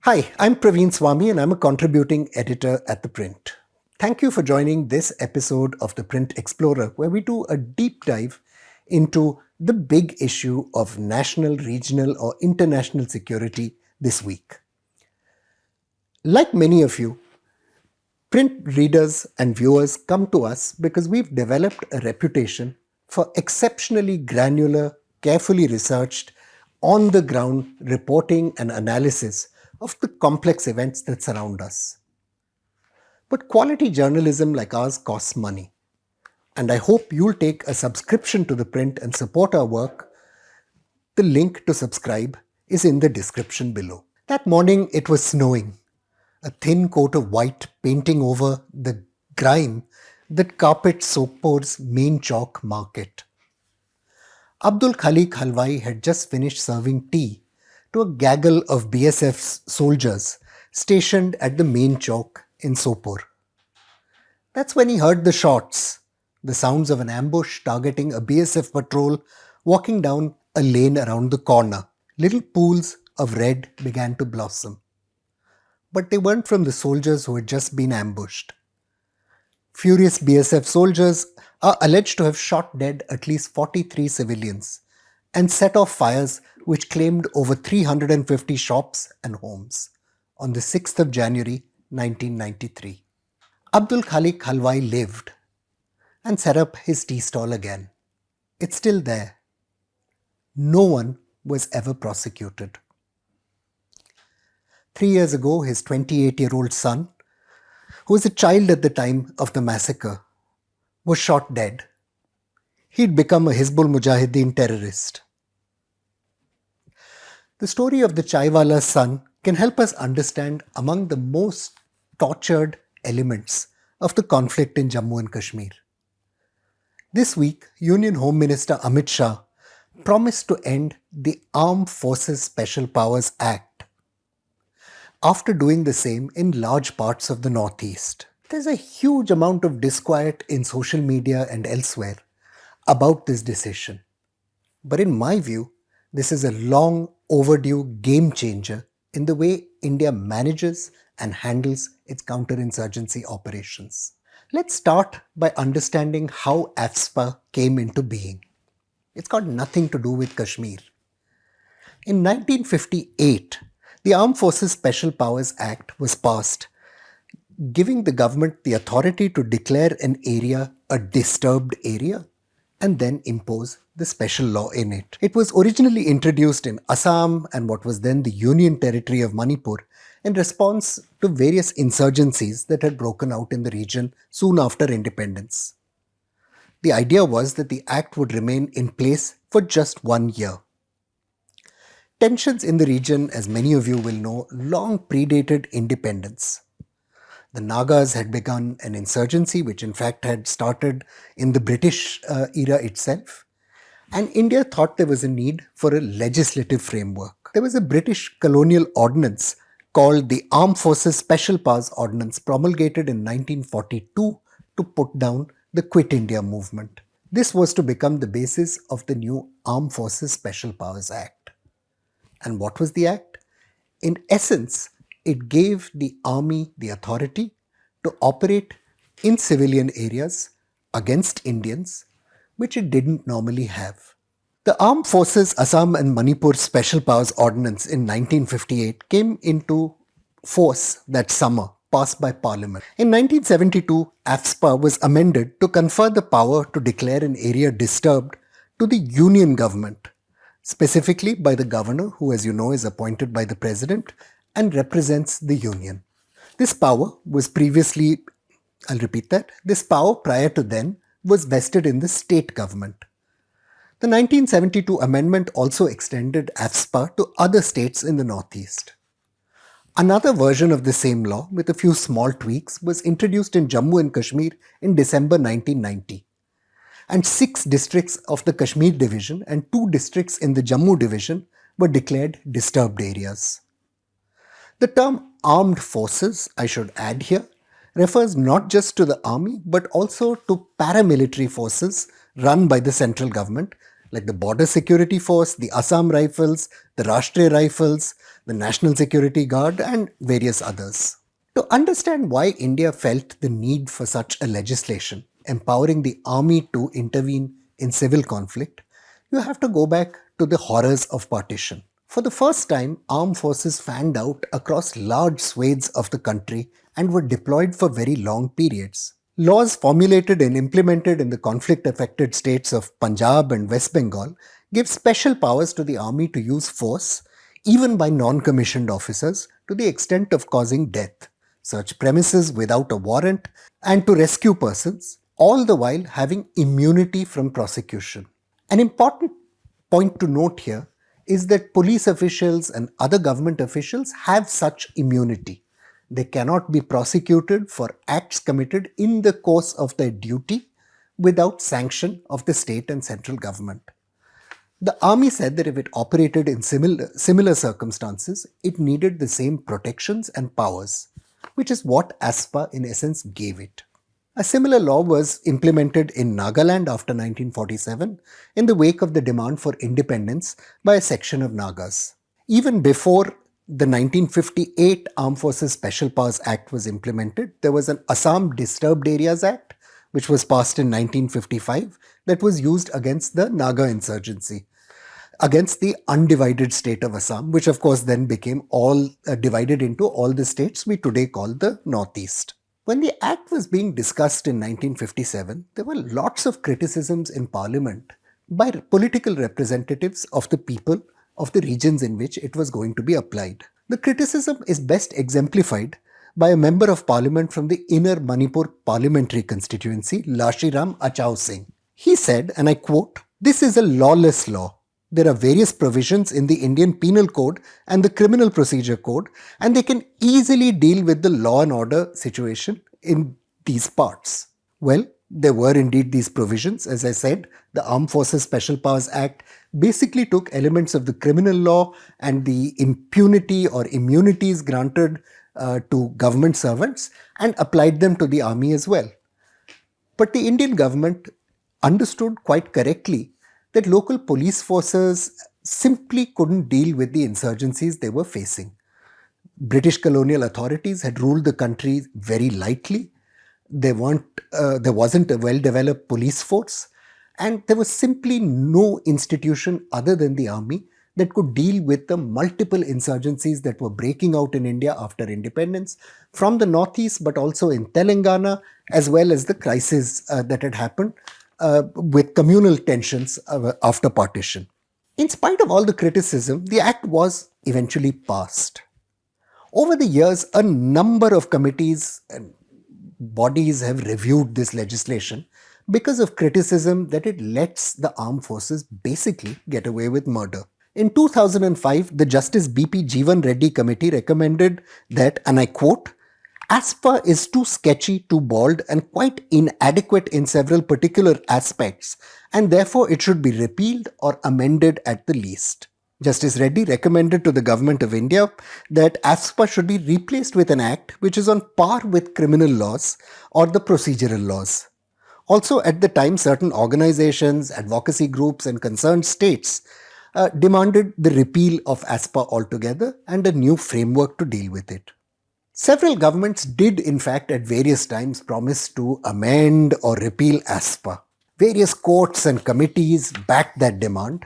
Hi, I'm Praveen Swami and I'm a contributing editor at ThePrint. Thank you for joining this episode of The Print Explorer, where we do a deep dive into the big issue of national, regional, or international security this week. Like many of you, print readers and viewers come to us because we've developed a reputation for exceptionally granular, carefully researched, on the ground reporting and analysis of the complex events that surround us. But quality journalism like ours costs money. And I hope you'll take a subscription to the print and support our work. The link to subscribe is in the description below. That morning it was snowing, a thin coat of white painting over the grime that carpets Sopor's main chalk market. Abdul Khalik Halwai had just finished serving tea to a gaggle of BSF's soldiers stationed at the main chowk in Sopor. That's when he heard the shots, the sounds of an ambush targeting a BSF patrol walking down a lane around the corner. Little pools of red began to blossom. But they weren't from the soldiers who had just been ambushed. Furious BSF soldiers are alleged to have shot dead at least 43 civilians and set off fires which claimed over 350 shops and homes on the 6th of January 1993. Abdul Khalik Halwai lived and set up his tea stall again. It's still there. No one was ever prosecuted. 3 years ago, his 28-year-old son, who was a child at the time of the massacre, was shot dead. He'd become a Hizbul Mujahideen terrorist. The story of the chaiwala's son can help us understand among the most tortured elements of the conflict in Jammu and Kashmir. This week, Union Home Minister Amit Shah promised to end the Armed Forces Special Powers Act after doing the same in large parts of the Northeast. There's a huge amount of disquiet in social media and elsewhere about this decision. But in my view, this is a long overdue game changer in the way India manages and handles its counter-insurgency operations. Let's start by understanding how AFSPA came into being. It's got nothing to do with Kashmir. In 1958, the Armed Forces Special Powers Act was passed, giving the government the authority to declare an area a disturbed area and then impose the special law in it. It was originally introduced in Assam and what was then the Union Territory of Manipur in response to various insurgencies that had broken out in the region soon after independence. The idea was that the act would remain in place for just 1 year. Tensions in the region, as many of you will know, long predated independence. The Nagas had begun an insurgency, which in fact had started in the British era itself. And India thought there was a need for a legislative framework. There was a British colonial ordinance called the Armed Forces Special Powers Ordinance, promulgated in 1942 to put down the Quit India movement. This was to become the basis of the new Armed Forces Special Powers Act. And what was the act? In essence, it gave the army the authority to operate in civilian areas against Indians, which it didn't normally have. The Armed Forces Assam and Manipur Special Powers Ordinance in 1958 came into force that summer, passed by Parliament. In 1972, AFSPA was amended to confer the power to declare an area disturbed to the Union government, specifically by the governor, who, as you know, is appointed by the president and represents the union. This power was previously, I'll repeat that, this power prior to then was vested in the state government. The 1972 amendment also extended AFSPA to other states in the Northeast. Another version of the same law, with a few small tweaks, was introduced in Jammu and Kashmir in December 1990. And 6 districts of the Kashmir division and 2 districts in the Jammu division were declared disturbed areas. The term armed forces, I should add here, refers not just to the army but also to paramilitary forces run by the central government, like the Border Security Force, the Assam Rifles, the Rashtriya Rifles, the National Security Guard, and various others. To understand why India felt the need for such a legislation, empowering the army to intervene in civil conflict, you have to go back to the horrors of partition. For the first time, armed forces fanned out across large swathes of the country and were deployed for very long periods. Laws formulated and implemented in the conflict affected states of Punjab and West Bengal give special powers to the army to use force, even by non commissioned officers, to the extent of causing death, search premises without a warrant, and to rescue persons, all the while having immunity from prosecution. An important point to note here is that police officials and other government officials have such immunity. They cannot be prosecuted for acts committed in the course of their duty without sanction of the state and central government. The army said that if it operated in similar circumstances, it needed the same protections and powers, which is what AFSPA in essence gave it. A similar law was implemented in Nagaland after 1947 in the wake of the demand for independence by a section of Nagas. Even before the 1958 Armed Forces Special Powers Act was implemented, there was an Assam Disturbed Areas Act, which was passed in 1955, that was used against the Naga insurgency, against the undivided state of Assam, which of course then became all divided into all the states we today call the Northeast. When the act was being discussed in 1957, there were lots of criticisms in Parliament by political representatives of the people of the regions in which it was going to be applied. The criticism is best exemplified by a member of Parliament from the Inner Manipur parliamentary constituency, Lashiram Achau Singh. He said, and I quote, "This is a lawless law. There are various provisions in the Indian Penal Code and the Criminal Procedure Code, and they can easily deal with the law and order situation in these parts." Well, there were indeed these provisions. As I said, the Armed Forces Special Powers Act basically took elements of the criminal law and the impunity or immunities granted to government servants and applied them to the army as well. But the Indian government understood quite correctly that local police forces simply couldn't deal with the insurgencies they were facing. British colonial authorities had ruled the country very lightly. There wasn't a well-developed police force, and there was simply no institution other than the army that could deal with the multiple insurgencies that were breaking out in India after independence, from the northeast but also in Telangana, as well as the crisis that had happened with communal tensions after partition. In spite of all the criticism, the act was eventually passed. Over the years, a number of committees and bodies have reviewed this legislation because of criticism that it lets the armed forces basically get away with murder. In 2005, the Justice B.P. Jeevan Reddy Committee recommended that, and I quote, "AFSPA is too sketchy, too bald, and quite inadequate in several particular aspects, and therefore it should be repealed or amended at the least." Justice Reddy recommended to the Government of India that AFSPA should be replaced with an act which is on par with criminal laws or the procedural laws. Also, at the time, certain organizations, advocacy groups, and concerned states demanded the repeal of AFSPA altogether and a new framework to deal with it. Several governments did, in fact, at various times promise to amend or repeal AFSPA. Various courts and committees backed that demand,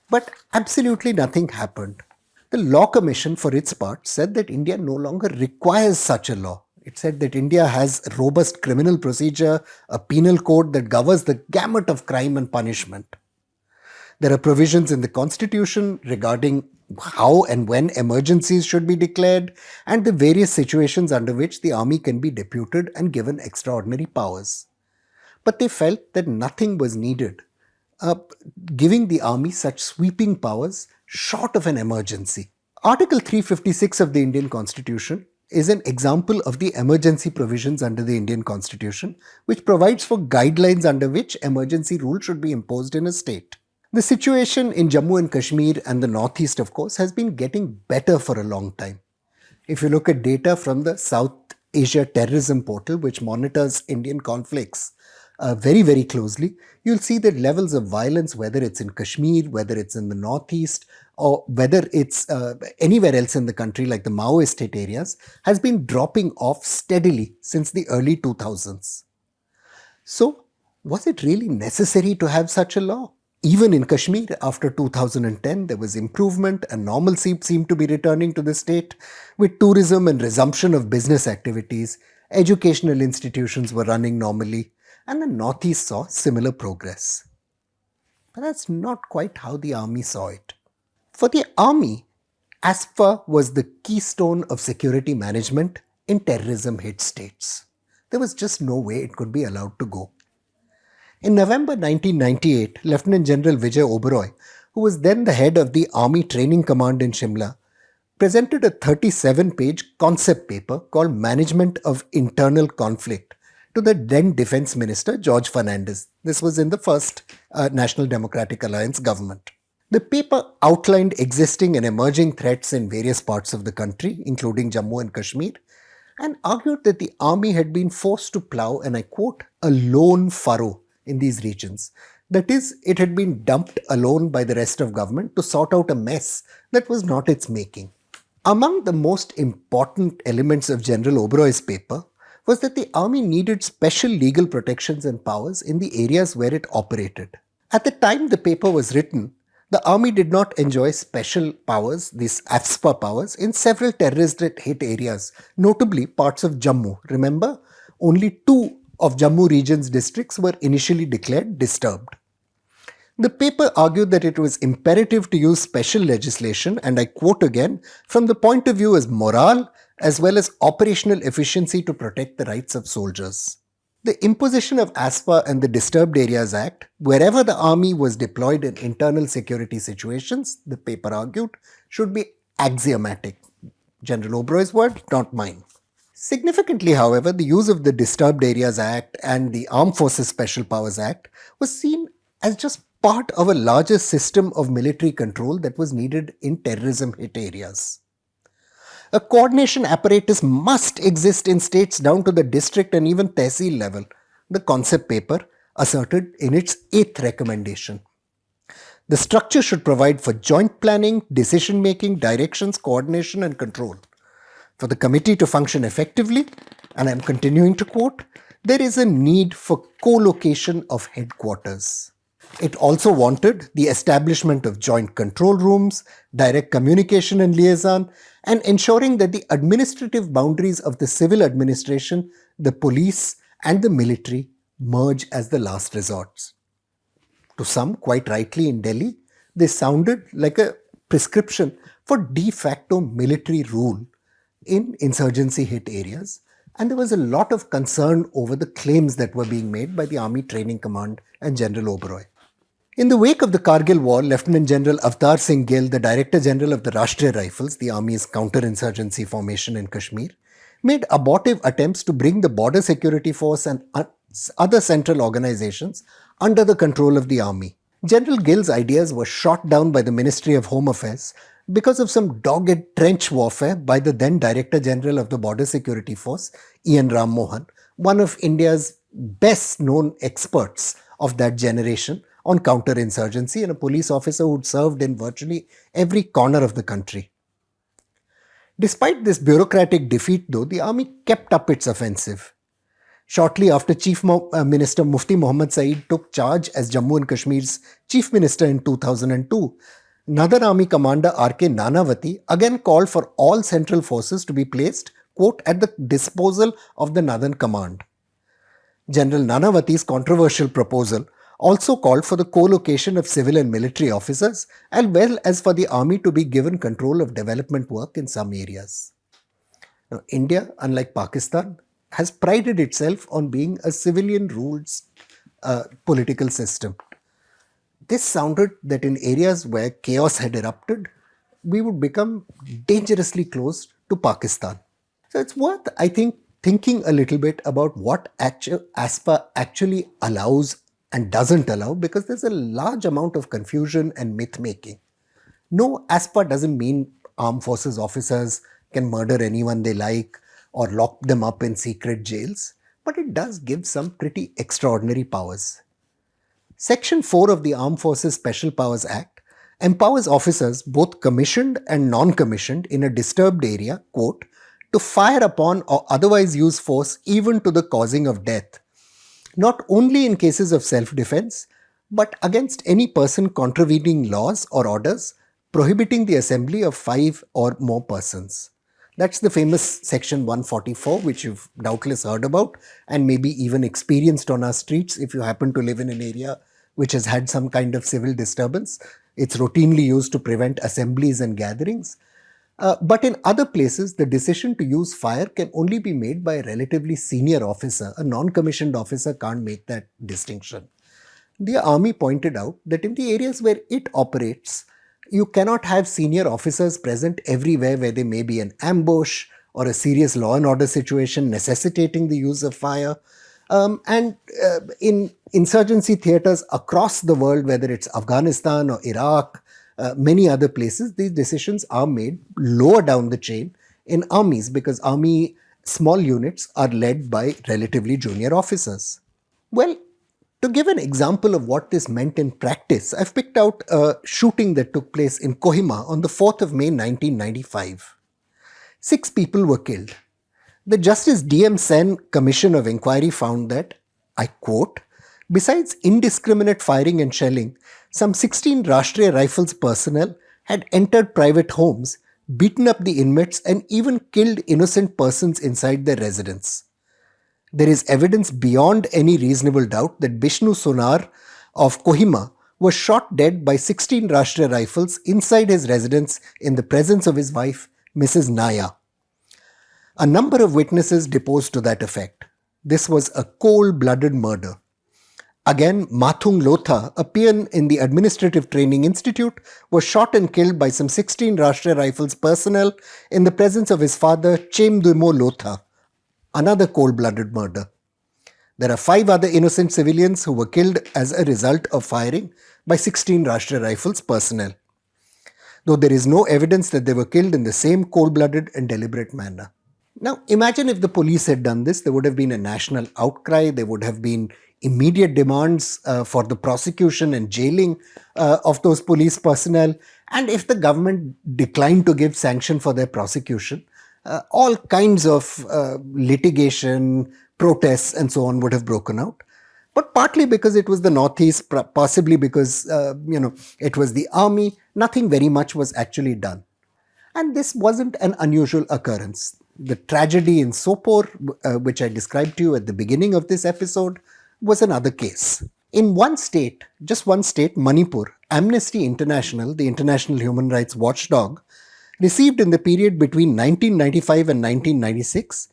but absolutely nothing happened. The Law Commission, for its part, said that India no longer requires such a law. It said that India has a robust criminal procedure, a penal code that governs the gamut of crime and punishment. There are provisions in the Constitution regarding how and when emergencies should be declared and the various situations under which the army can be deputed and given extraordinary powers. But they felt that nothing was needed, giving the army such sweeping powers short of an emergency. Article 356 of the Indian Constitution is an example of the emergency provisions under the Indian Constitution, which provides for guidelines under which emergency rule should be imposed in a state. The situation in Jammu and Kashmir and the Northeast, of course, has been getting better for a long time. If you look at data from the South Asia Terrorism Portal, which monitors Indian conflicts very, very closely, you'll see that levels of violence, whether it's in Kashmir, whether it's in the northeast, or whether it's anywhere else in the country, like the Maoist hit areas, has been dropping off steadily since the early 2000s. So, was it really necessary to have such a law? Even in Kashmir, after 2010, there was improvement and normalcy seemed to be returning to the state with tourism and resumption of business activities. Educational institutions were running normally, and the Northeast saw similar progress. But that's not quite how the army saw it. For the army, AFSPA was the keystone of security management in terrorism hit states. There was just no way it could be allowed to go. In November 1998, Lieutenant General Vijay Oberoi, who was then the head of the Army Training Command in Shimla, presented a 37-page concept paper called Management of Internal Conflict to the then Defense Minister George Fernandes. This was in the first National Democratic Alliance government. The paper outlined existing and emerging threats in various parts of the country, including Jammu and Kashmir, and argued that the army had been forced to plough, and I quote, a lone furrow in these regions. That is, it had been dumped alone by the rest of government to sort out a mess that was not its making. Among the most important elements of General Oberoi's paper was that the army needed special legal protections and powers in the areas where it operated. At the time the paper was written, the army did not enjoy special powers, these AFSPA powers, in several terrorist hit areas, notably parts of Jammu. Remember, only 2 of Jammu region's districts were initially declared disturbed. The paper argued that it was imperative to use special legislation, and I quote again, from the point of view as morale as well as operational efficiency to protect the rights of soldiers. The imposition of AFSPA and the Disturbed Areas Act, wherever the army was deployed in internal security situations, the paper argued, should be axiomatic. General Oberoi's word, not mine. Significantly, however, the use of the Disturbed Areas Act and the Armed Forces Special Powers Act was seen as just part of a larger system of military control that was needed in terrorism hit areas. A coordination apparatus must exist in states down to the district and even tehsil level, the concept paper asserted in its 8th recommendation. The structure should provide for joint planning, decision-making, directions, coordination and control. For the committee to function effectively, and I am continuing to quote, there is a need for co-location of headquarters. It also wanted the establishment of joint control rooms, direct communication and liaison, and ensuring that the administrative boundaries of the civil administration, the police, and the military merge as the last resorts. To some, quite rightly in Delhi, this sounded like a prescription for de facto military rule in insurgency hit areas, and there was a lot of concern over the claims that were being made by the Army Training Command and General Oberoi. In the wake of the Kargil War, Lieutenant General Avtar Singh Gill, the Director General of the Rashtriya Rifles, the Army's counter-insurgency formation in Kashmir, made abortive attempts to bring the Border Security Force and other central organizations under the control of the army. General Gill's ideas were shot down by the Ministry of Home Affairs because of some dogged trench warfare by the then Director General of the Border Security Force, Ian Ram Mohan, one of India's best-known experts of that generation on counterinsurgency and a police officer who'd served in virtually every corner of the country. Despite this bureaucratic defeat, though, the army kept up its offensive. Shortly after Chief Minister Mufti Muhammad Saeed took charge as Jammu and Kashmir's Chief Minister in 2002, Northern Army Commander R.K. Nanavati again called for all central forces to be placed, quote, at the disposal of the Northern Command. General Nanavati's controversial proposal also called for the co-location of civil and military officers, as well as for the army to be given control of development work in some areas. Now, India, unlike Pakistan, has prided itself on being a civilian-ruled political system. This sounded that in areas where chaos had erupted, we would become dangerously close to Pakistan. So it's worth, I think, thinking a little bit about what AFSPA actually allows and doesn't allow, because there's a large amount of confusion and myth-making. No, AFSPA doesn't mean armed forces officers can murder anyone they like or lock them up in secret jails, but it does give some pretty extraordinary powers. Section 4 of the Armed Forces Special Powers Act empowers officers, both commissioned and non-commissioned, in a disturbed area, quote, to fire upon or otherwise use force even to the causing of death, not only in cases of self-defense, but against any person contravening laws or orders prohibiting the assembly of 5 or more persons. That's the famous Section 144, which you've doubtless heard about and maybe even experienced on our streets if you happen to live in an area which has had some kind of civil disturbance. It's routinely used to prevent assemblies and gatherings. But in other places, the decision to use fire can only be made by a relatively senior officer. A non-commissioned officer can't make that distinction. The army pointed out that in the areas where it operates, you cannot have senior officers present everywhere where there may be an ambush or a serious law and order situation necessitating the use of fire. In insurgency theaters across the world, whether it's Afghanistan or Iraq, many other places, these decisions are made lower down the chain in armies because army small units are led by relatively junior officers. Well, to give an example of what this meant in practice, I've picked out a shooting that took place in Kohima on the 4th of May 1995. 6 people were killed. The Justice D.M. Sen Commission of Inquiry found that, I quote, besides indiscriminate firing and shelling, some 16 Rashtriya Rifles personnel had entered private homes, beaten up the inmates, and even killed innocent persons inside their residence. There is evidence beyond any reasonable doubt that Bishnu Sonar of Kohima was shot dead by 16 Rashtriya Rifles inside his residence in the presence of his wife, Mrs. Naya. A number of witnesses deposed to that effect. This was a cold-blooded murder. Again, Mathung Lotha, a peon in the Administrative Training Institute, was shot and killed by some 16 Rashtriya Rifles personnel in the presence of his father, Chemdumo Lotha. Another cold-blooded murder. There are 5 other innocent civilians who were killed as a result of firing by 16 Rashtriya Rifles personnel, though there is no evidence that they were killed in the same cold-blooded and deliberate manner. Now, imagine if the police had done this, there would have been a national outcry, there would have been immediate demands for the prosecution and jailing of those police personnel, and if the government declined to give sanction for their prosecution, all kinds of litigation, protests and so on would have broken out. But partly because it was the Northeast, possibly because it was the army, nothing very much was actually done. And this wasn't an unusual occurrence. The tragedy in Sopore, which I described to you at the beginning of this episode, was another case. In one state, just one state, Manipur, Amnesty International, the international human rights watchdog, received in the period between 1995 and 1996,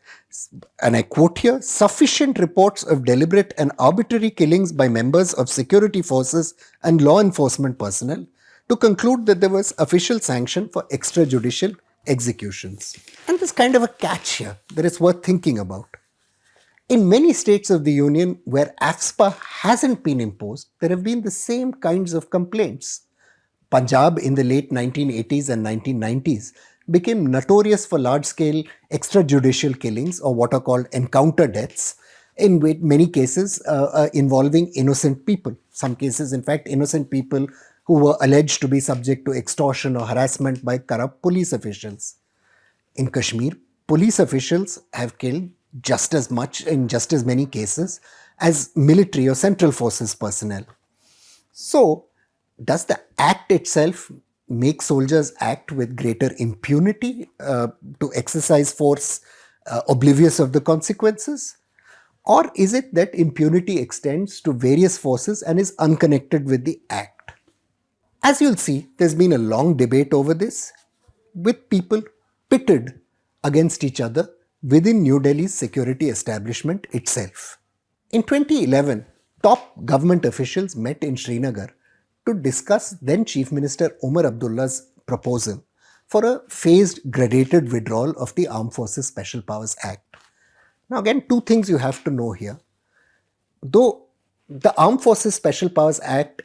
and I quote here, sufficient reports of deliberate and arbitrary killings by members of security forces and law enforcement personnel to conclude that there was official sanction for extrajudicial executions. And there's kind of a catch here that is worth thinking about. In many states of the Union where AFSPA hasn't been imposed, there have been the same kinds of complaints. Punjab in the late 1980s and 1990s became notorious for large-scale extrajudicial killings, or what are called encounter deaths, in many cases involving innocent people. Some cases, in fact, innocent people who were alleged to be subject to extortion or harassment by corrupt police officials. In Kashmir, police officials have killed just as much in just as many cases as military or central forces personnel. So, does the act itself make soldiers act with greater impunity to exercise force oblivious of the consequences? Or is it that impunity extends to various forces and is unconnected with the act? As you'll see, there's been a long debate over this, with people pitted against each other within New Delhi's security establishment itself. In 2011, top government officials met in Srinagar to discuss then Chief Minister Omar Abdullah's proposal for a phased gradated withdrawal of the Armed Forces Special Powers Act. Now again, 2 things you have to know here. Though the Armed Forces Special Powers Act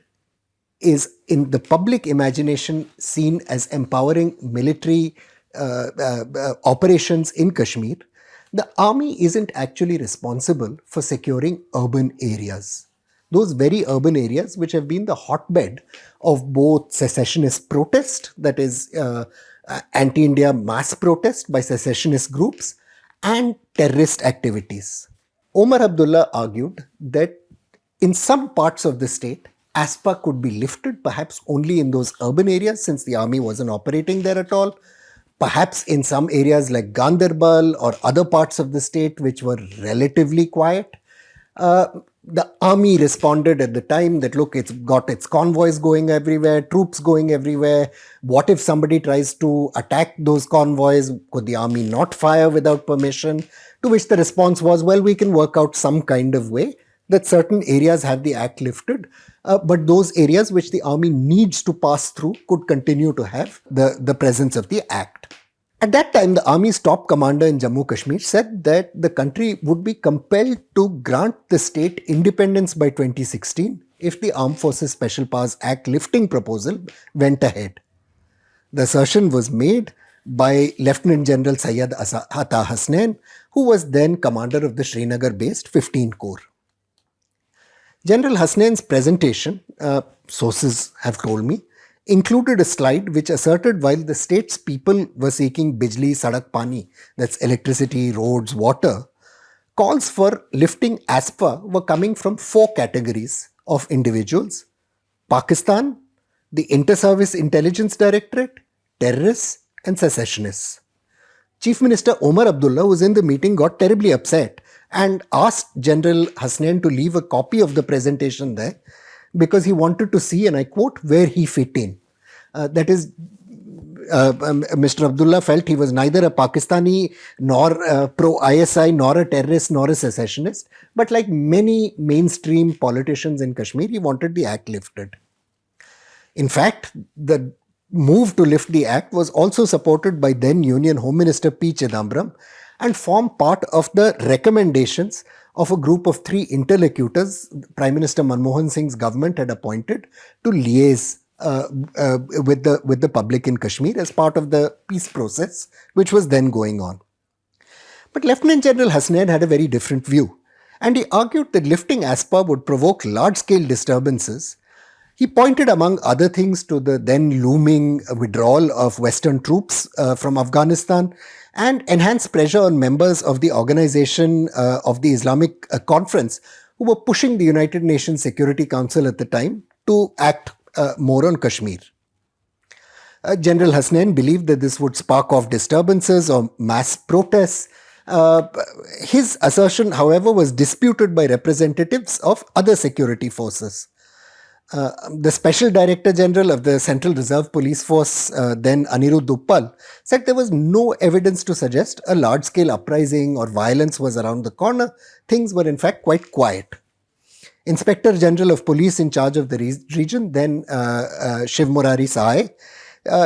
is in the public imagination seen as empowering military operations in Kashmir, The army isn't actually responsible for securing urban areas. Those very urban areas which have been the hotbed of both secessionist protest, that is, anti-India mass protest by secessionist groups, and terrorist activities. Omar Abdullah argued that in some parts of the state, ASPA could be lifted, perhaps only in those urban areas since the army wasn't operating there at all. Perhaps in some areas like Ganderbal or other parts of the state which were relatively quiet. The army responded at the time that, look, it's got its convoys going everywhere, troops going everywhere. What if somebody tries to attack those convoys? Could the army not fire without permission? To which the response was, well, we can work out some kind of way that certain areas have the act lifted, but those areas which the army needs to pass through could continue to have the presence of the act. At that time, the army's top commander in Jammu Kashmir said that the country would be compelled to grant the state independence by 2016 if the Armed Forces Special Powers Act lifting proposal went ahead. The assertion was made by Lieutenant General Syed Ata Hasnain, who was then commander of the Srinagar-based 15 Corps. General Hasnain's presentation, sources have told me, included a slide which asserted while the state's people were seeking bijli, sadak, pani, that's electricity, roads, water, calls for lifting ASPA were coming from four categories of individuals: Pakistan, the Inter-Service Intelligence Directorate, terrorists, and secessionists. Chief Minister Omar Abdullah, who was in the meeting, got terribly upset and asked General Hasnain to leave a copy of the presentation there because he wanted to see, and I quote, where he fit in. That is, Mr. Abdullah felt he was neither a Pakistani nor pro-ISI nor a terrorist nor a secessionist, but like many mainstream politicians in Kashmir, he wanted the act lifted. In fact, the move to lift the act was also supported by then Union Home Minister P. Chidambaram and formed part of the recommendations of a group of 3 interlocutors Prime Minister Manmohan Singh's government had appointed to liaise with the public in Kashmir as part of the peace process which was then going on. But Lieutenant General Hasnain had a very different view, and he argued that lifting ASPA would provoke large-scale disturbances. He pointed, among other things, to the then looming withdrawal of Western troops from Afghanistan and enhanced pressure on members of the organization of the Islamic Conference, who were pushing the United Nations Security Council at the time to act more on Kashmir. General Hasnain believed that this would spark off disturbances or mass protests. His assertion, however, was disputed by representatives of other security forces. The Special Director General of the Central Reserve Police Force, then Anirudh Uppal, said there was no evidence to suggest a large-scale uprising or violence was around the corner. Things were in fact quite quiet. Inspector General of Police in charge of the region, then Shiv Murari Sahai,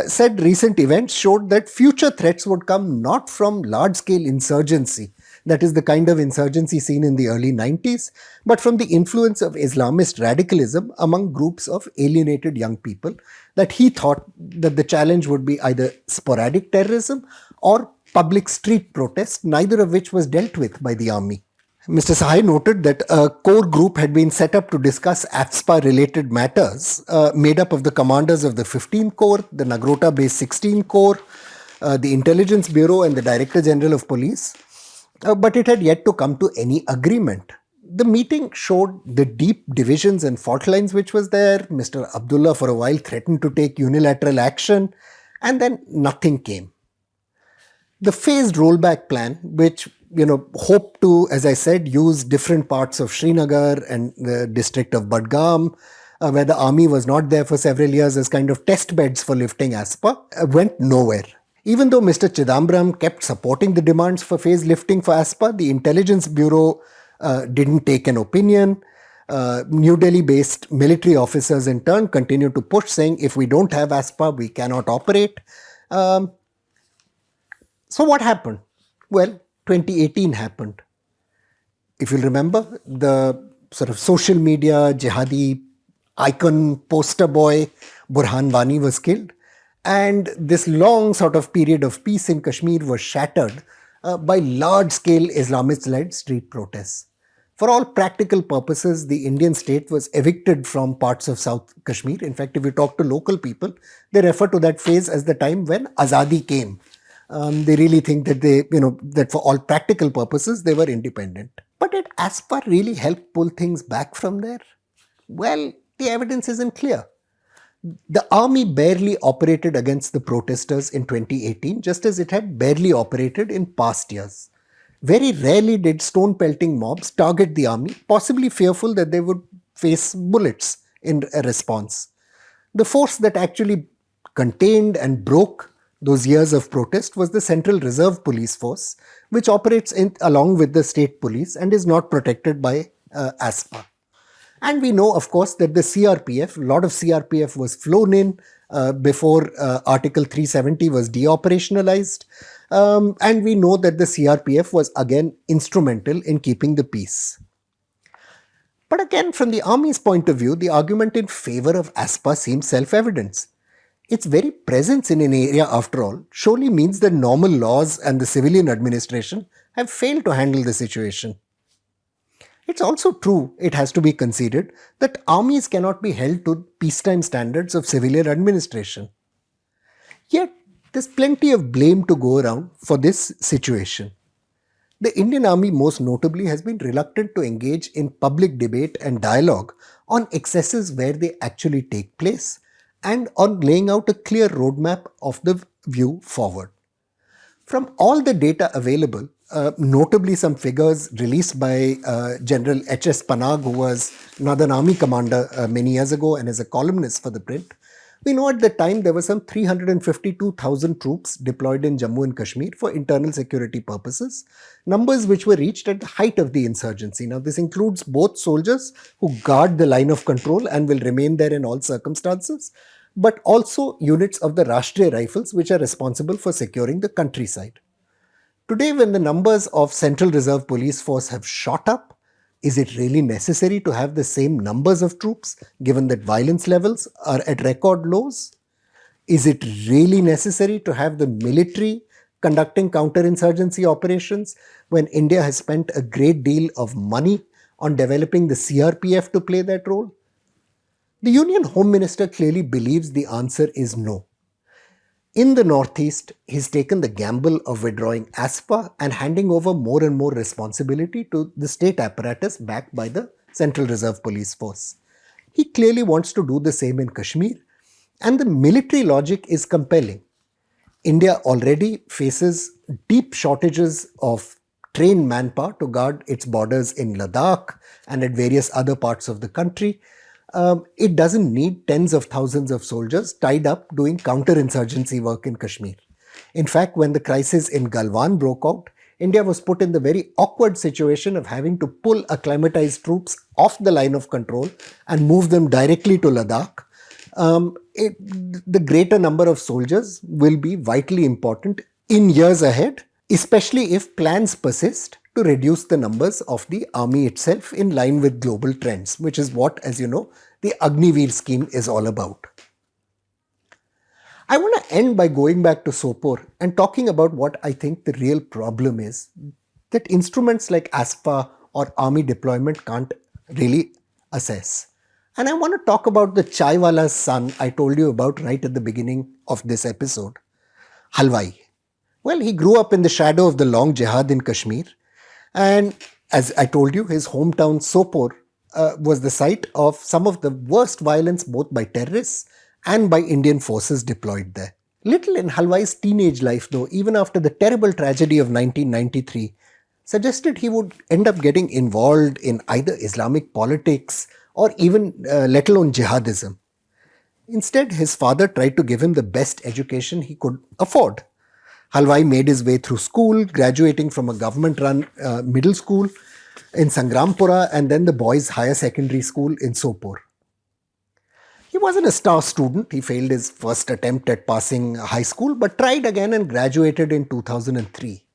said recent events showed that future threats would come not from large-scale insurgency, that is the kind of insurgency seen in the early 90s, but from the influence of Islamist radicalism among groups of alienated young people, that he thought that the challenge would be either sporadic terrorism or public street protests, neither of which was dealt with by the army. Mr. Sahai noted that a core group had been set up to discuss AFSPA-related matters, made up of the commanders of the 15th Corps, the Nagrota-based 16th Corps, the Intelligence Bureau and the Director General of Police. But it had yet to come to any agreement. The meeting showed the deep divisions and fault lines which was there. Mr. Abdullah for a while threatened to take unilateral action, and then nothing came. The phased rollback plan, which hoped to, as I said, use different parts of Srinagar and the district of Budgam, where the army was not there for several years as kind of test beds for lifting ASPA, went nowhere. Even though Mr. Chidambaram kept supporting the demands for phase lifting for ASPA, the Intelligence Bureau didn't take an opinion. New Delhi-based military officers in turn continued to push, saying if we don't have ASPA, we cannot operate. So what happened? Well, 2018 happened. If you'll remember, the sort of social media jihadi icon poster boy Burhan Wani was killed. And this long sort of period of peace in Kashmir was shattered by large-scale Islamist-led street protests. For all practical purposes, the Indian state was evicted from parts of South Kashmir. In fact, if you talk to local people, they refer to that phase as the time when Azadi came. They really think that that for all practical purposes, they were independent. But did AFSPA really help pull things back from there? Well, the evidence isn't clear. The army barely operated against the protesters in 2018, just as it had barely operated in past years. Very rarely did stone pelting mobs target the army, possibly fearful that they would face bullets in a response. The force that actually contained and broke those years of protest was the Central Reserve Police Force, which operates along with the state police and is not protected by AFSPA. And we know, of course, that the CRPF, a lot of CRPF was flown in before Article 370 was deoperationalized. And we know that the CRPF was again instrumental in keeping the peace. But again, from the army's point of view, the argument in favor of AFSPA seems self-evident. Its very presence in an area, after all, surely means that normal laws and the civilian administration have failed to handle the situation. It's also true, it has to be conceded, that armies cannot be held to peacetime standards of civilian administration. Yet, there's plenty of blame to go around for this situation. The Indian Army, most notably, has been reluctant to engage in public debate and dialogue on excesses where they actually take place and on laying out a clear roadmap of the view forward. From all the data available, notably some figures released by General H.S. Panag, who was Northern Army commander many years ago and is a columnist for ThePrint, we know at the time there were some 352,000 troops deployed in Jammu and Kashmir for internal security purposes, numbers which were reached at the height of the insurgency. Now, this includes both soldiers who guard the line of control and will remain there in all circumstances, but also units of the Rashtriya Rifles which are responsible for securing the countryside. Today, when the numbers of Central Reserve Police Force have shot up, is it really necessary to have the same numbers of troops given that violence levels are at record lows? Is it really necessary to have the military conducting counter-insurgency operations when India has spent a great deal of money on developing the CRPF to play that role? The Union Home Minister clearly believes the answer is no. In the Northeast, he's taken the gamble of withdrawing AFSPA and handing over more and more responsibility to the state apparatus backed by the Central Reserve Police Force. He clearly wants to do the same in Kashmir, and the military logic is compelling. India already faces deep shortages of trained manpower to guard its borders in Ladakh and at various other parts of the country. It doesn't need tens of thousands of soldiers tied up doing counter-insurgency work in Kashmir. In fact, when the crisis in Galwan broke out, India was put in the very awkward situation of having to pull acclimatized troops off the line of control and move them directly to Ladakh. The greater number of soldiers will be vitally important in years ahead, especially if plans persist to reduce the numbers of the army itself in line with global trends, which is what, as you know, the Agniveer scheme is all about. I want to end by going back to Sopore and talking about what I think the real problem is, that instruments like AFSPA or army deployment can't really assess. And I want to talk about the chaiwala's son I told you about right at the beginning of this episode, Halwai. Well, he grew up in the shadow of the long jihad in Kashmir. And as I told you, his hometown Sopore was the site of some of the worst violence both by terrorists and by Indian forces deployed there. Little in Halwai's teenage life, though, even after the terrible tragedy of 1993, suggested he would end up getting involved in either Islamic politics or even let alone jihadism. Instead, his father tried to give him the best education he could afford. Halwai made his way through school, graduating from a government-run middle school in Sangrampura and then the boys' higher secondary school in Sopore. He wasn't a star student. He failed his first attempt at passing high school but tried again and graduated in 2003.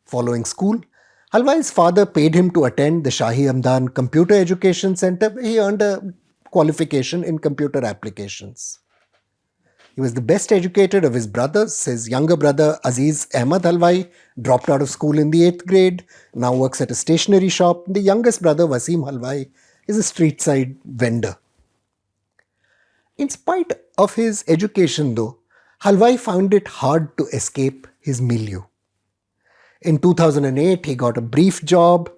Following school, Halwai's father paid him to attend the Shahi Hamdan Computer Education Center where he earned a qualification in computer applications. He was the best educated of his brothers. His younger brother, Aziz Ahmad Halwai, dropped out of school in the 8th grade, now works at a stationery shop. The youngest brother, Wasim Halwai, is a street side vendor. In spite of his education, though, Halwai found it hard to escape his milieu. In 2008, he got a brief job,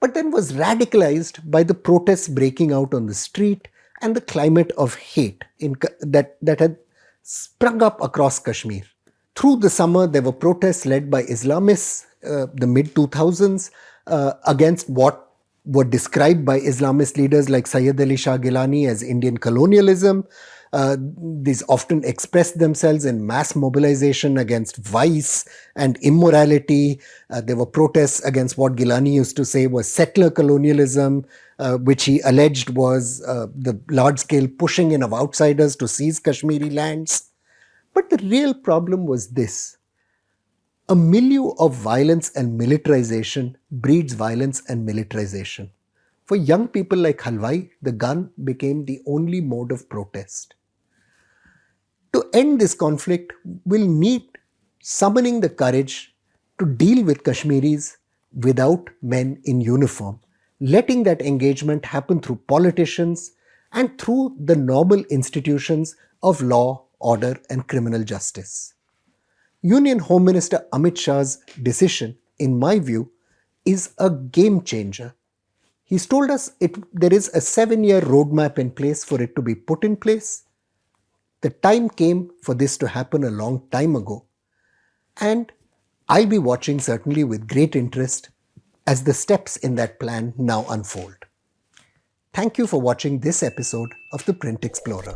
but then was radicalized by the protests breaking out on the street and the climate of hate that had sprung up across Kashmir. Through the summer, there were protests led by Islamists, the mid 2000s, against what were described by Islamist leaders like Sayyid Ali Shah Gilani as Indian colonialism. These often expressed themselves in mass mobilization against vice and immorality. There were protests against what Gilani used to say was settler colonialism, which he alleged was the large-scale pushing in of outsiders to seize Kashmiri lands. But the real problem was this. A milieu of violence and militarization breeds violence and militarization. For young people like Halwai, the gun became the only mode of protest. To end this conflict, we'll need summoning the courage to deal with Kashmiris without men in uniform, letting that engagement happen through politicians and through the normal institutions of law, order, and criminal justice. Union Home Minister Amit Shah's decision, in my view, is a game changer. He's told us there is a 7-year roadmap in place for it to be put in place. The time came for this to happen a long time ago. And I'll be watching certainly with great interest as the steps in that plan now unfold. Thank you for watching this episode of The Print Explorer.